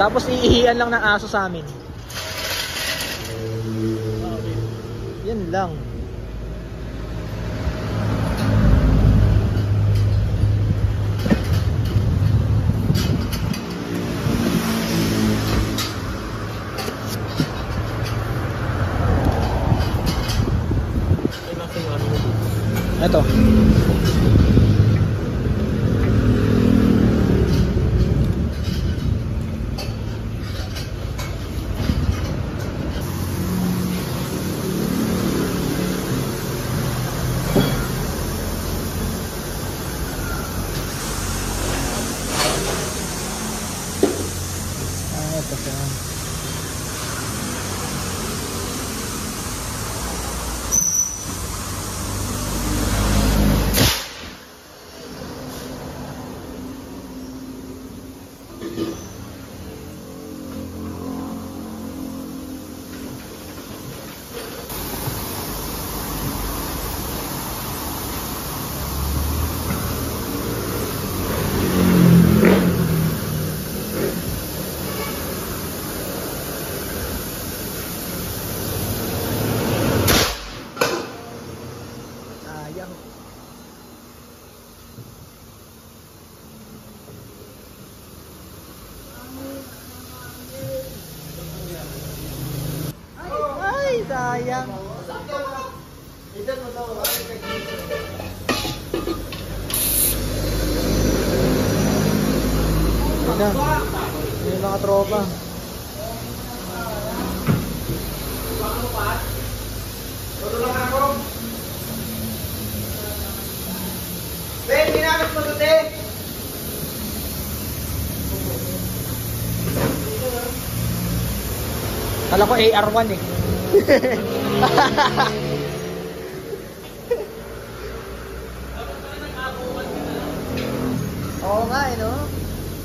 Tapos iihian lang ng aso sa amin. Yan lang. Ito. Ito siya. Ay, sayang. Ayan, may mga tropa. Ben, ginamit mo ito, te. Kala ko AR1 eh. Oo nga eh, no?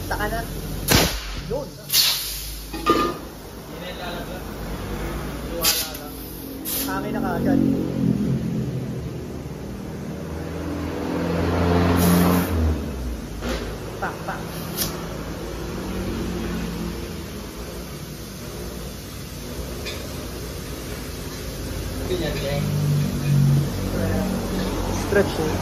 Saka na. Yun. Hangin na kaagad. Pak, pak. Stretch eh.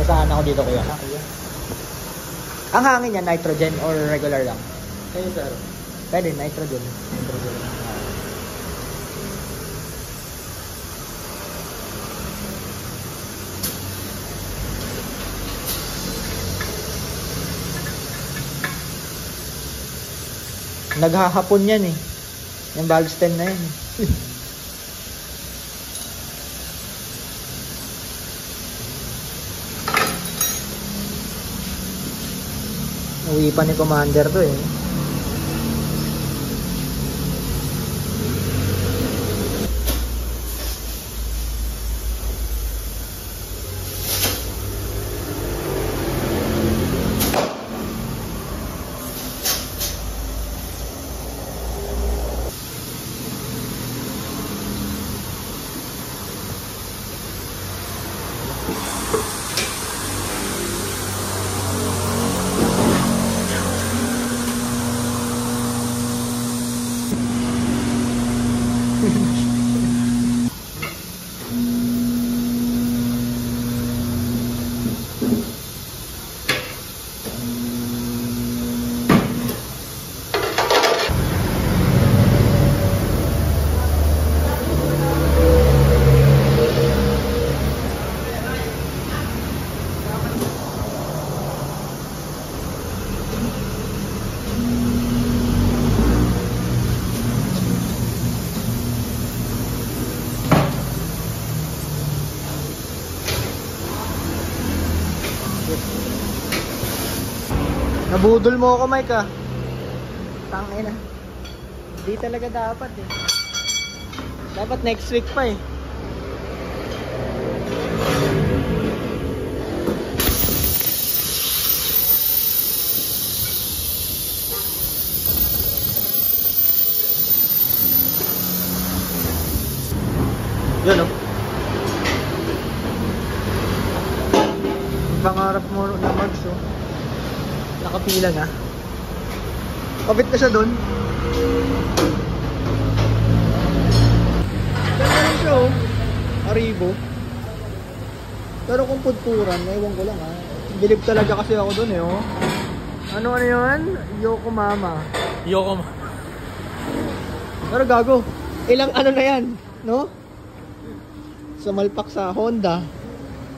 Basahan ako dito kuya. Ang hangin niya, nitrogen or regular lang? Ayun, sir. Pwede, nitrogen. Nitrogen. Naghahapon yan eh. Yung valve stem na yan eh. Uwi pa ni Commander to eh. Nabudol mo ako, Mike, ah. Tangina. Hindi talaga dapat, eh. Dapat next week pa, eh. Yun, oh. Pangarap mo na mags, oh. Nakapila na. Kapit na siya doon. Ganda rin siya, oh. Aribo. Pero kung pudpuran, ewan ko lang, ha. Bilib talaga kasi ako doon, eh, oh. Ano yun? Yokomama. Yokomama. Pero gago. Ilang ano na yan, no? Sumalpak sa Honda.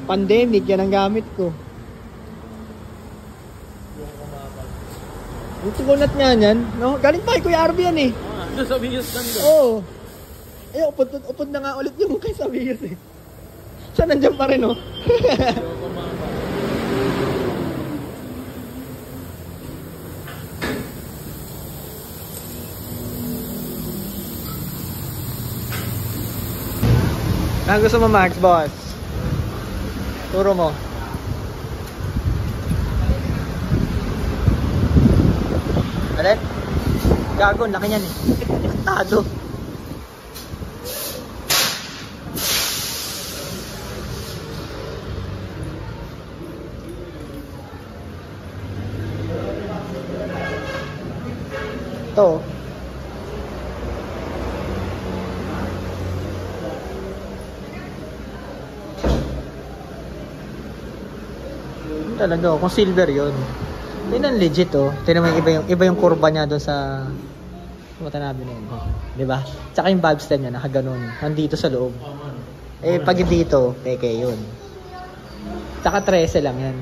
Pandemic, yan ang gamit ko. Yung tugunat nga yan, no? Galing pa kay Kuya Arby yan, eh. Doon sa Vios lang doon. Oo. Eh, upod na nga ulit yung kay Sabias, eh. Siya nandiyan pa rin, oh. Ano gusto mo, Max, boss? Turo mo. Alin? Gago, laki niyan, eh. Tado. Ito. Talaga, kung silver yun. Tingnan legit, oh. Tingnan mo yung iba yung kurba niya doon sa Watanabe na yun. Diba? Tsaka yung valve stem niya, nakaganon. Nandito sa loob. Eh, pag dito, peke yun. Tsaka 13 lang yan.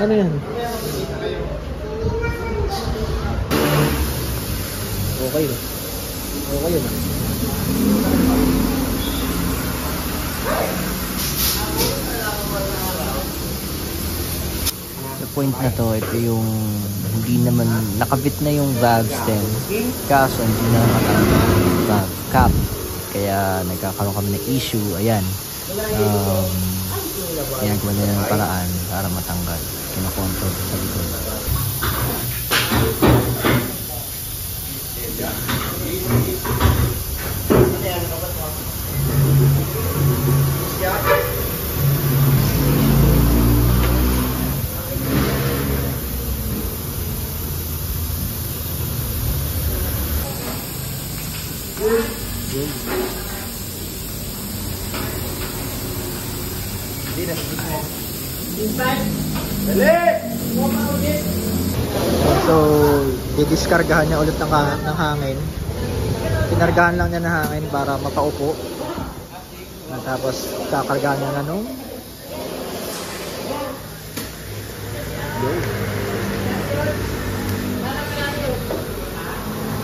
Ano yan? Okay. Okay yun. Sa point na to, ito yung hindi naman nakabit na yung valve stem, kaso hindi na matanggal yung valve cap, kaya nagkakaroon kami ng issue. Ayan, ginagawa nila ng paraan para matanggal, kinakontrol sa likod. So, didiskargahan niya ulit ng hangin. Pinargahan lang niya ng hangin para mapaupo. At tapos, kakargahan niya na nung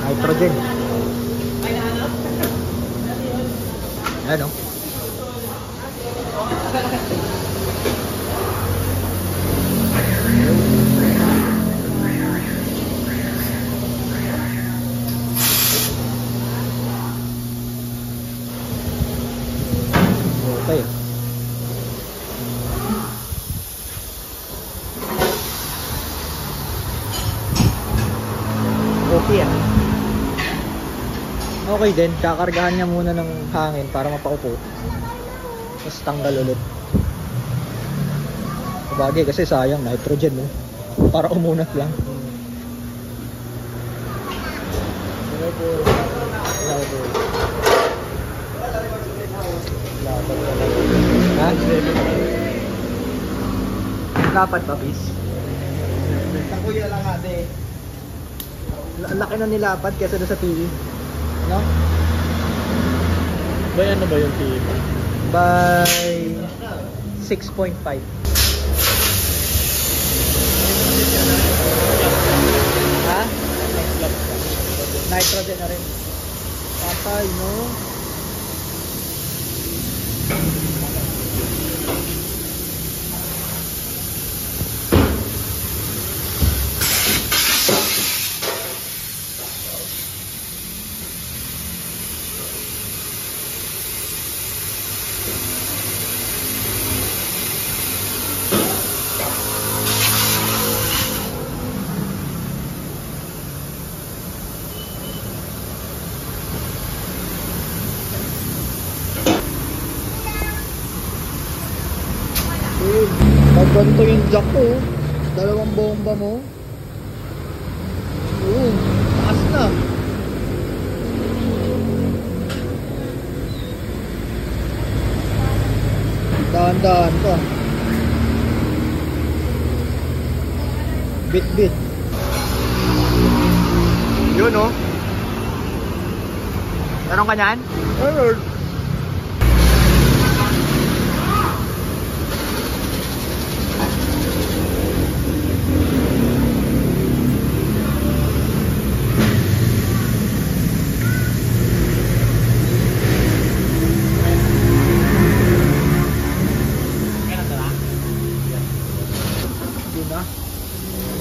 nitrogen. Ano? Okay. Okay ah. Okay din, kakargahan niya muna ng hangin para mapaupo. Tapos tanggal ulit. Sabagay kasi sayang nitrogen, no? Para umunat lang. Ha? Dapat ba, bis? Takuya lang ate. Laki na nilapad kesa doon sa TV. No? By ano ba yung TV? By 6.5. Ha? Nitrogen na rin. Patay, no? Ganito yung jack ko. Dalawang bomba mo. Oo, taas na. Dahan-dahan ka. Bit-bit. Yun oh. Meron ka nyan? Meron.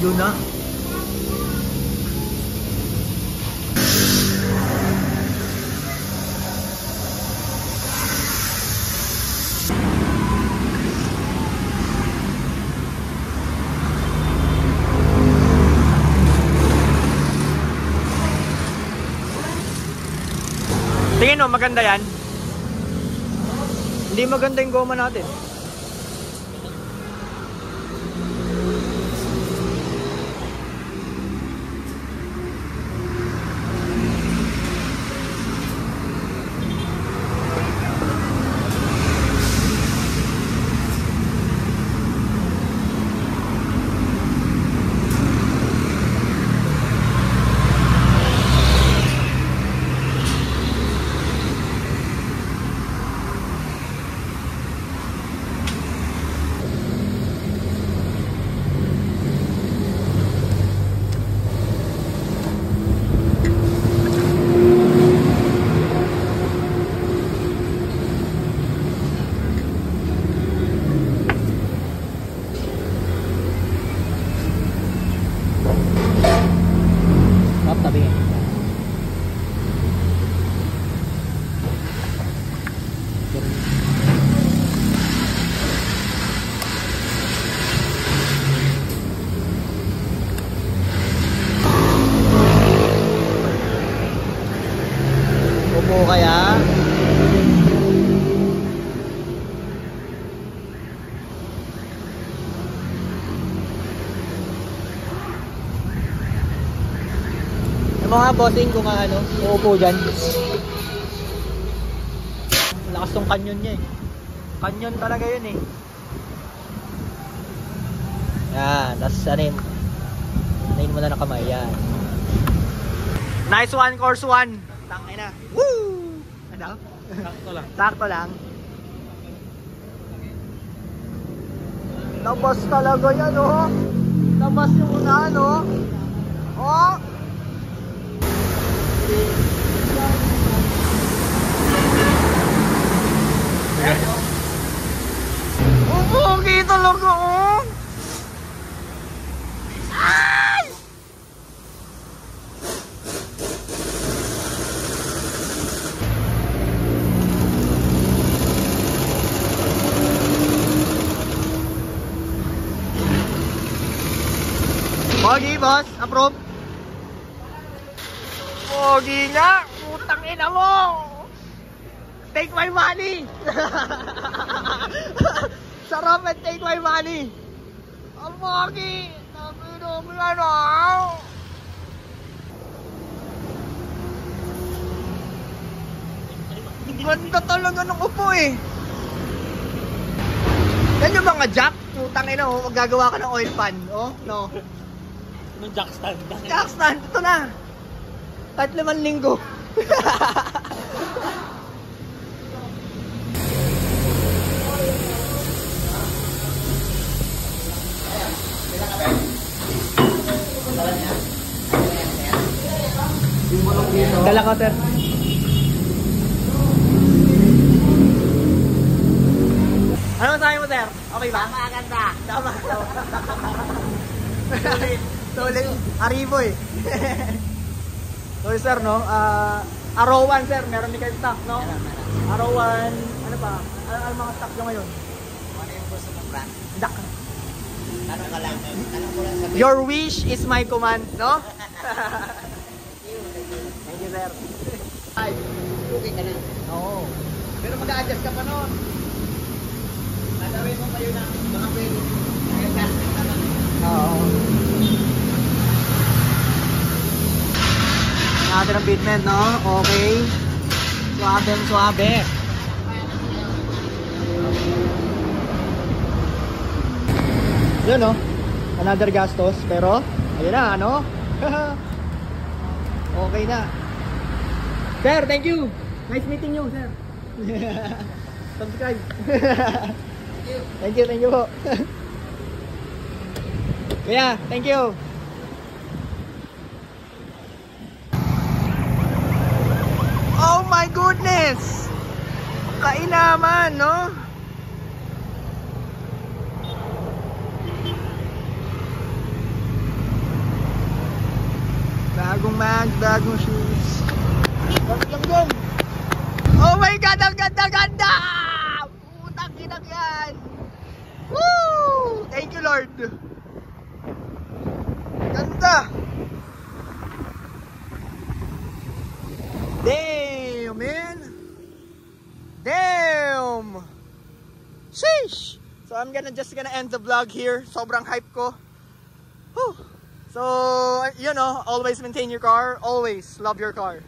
Yun na. Tingin mo, maganda yan. Hindi maganda yung goma natin. Kaya yung mga bossing kung ano uupo dyan. Lakas tong kanyon niya eh. Kanyon talaga yun eh. Yan, tapos anin mo na ng kamay. Yan. Nice one, course 1. Tangay na. Woo! Ano? Sakto lang. Sakto lang. Labas talaga yan, oh. Labas yung unahan, oh. Oh! Upugi talaga, oh. Ay! Pogi, boss. Approve. Pogi nga. Putang ina mo. Take my money. Sarap and take my money. Ang pogi. Nabinom na na. Ganda talaga ng upo eh. Yan yung mga jack. Putang ina mo. Maggagawa ka ng oil pan. Oh, no. Anong jack stand? Jack stand, ito na. Kahit 5 linggo. Dala ka, sir. Okay ba? Tama, ganda. Tama. Tuloy. Arrivo eh. So sir, no? Arawan sir, meron din kayo stock, no? Arawan, ano pa? Ano mga stock nyo ngayon? Ano yung gusto mong brand? Dak. Tanong ka lang. Tanong ko lang sa Your wish is my command, no? Thank you, sir. Ay, okay ka na. oo. Pero mag-a-adjust ka pa noon. Tatawin mo kayo na baka pwede. Kaya plastic naman. Oo. Natin ang fitment, no? Okay. Suabe. Yun, no? Another gastos. Pero, ayun na, ano? Okay na. Sir, thank you. Nice meeting you, sir. Subscribe. Thank you po. Yeah, thank you. Oh my goodness! Kainaman, no? Bagong mag, bagong shoes. Langgong! Oh my God! Ang ganda-ganda! Putang inang yan! Woo! Thank you, Lord! Ganda! Damn, man! Damn! Sheesh! So I'm just gonna end the vlog here. Sobrang hype ko. Whew. So, you know, always maintain your car. Always love your car.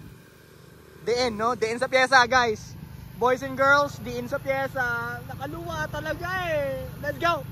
Diin, no? Diin sa pyesa, guys. Boys and girls, diin sa pyesa. Nakaluwa talaga eh. Let's go!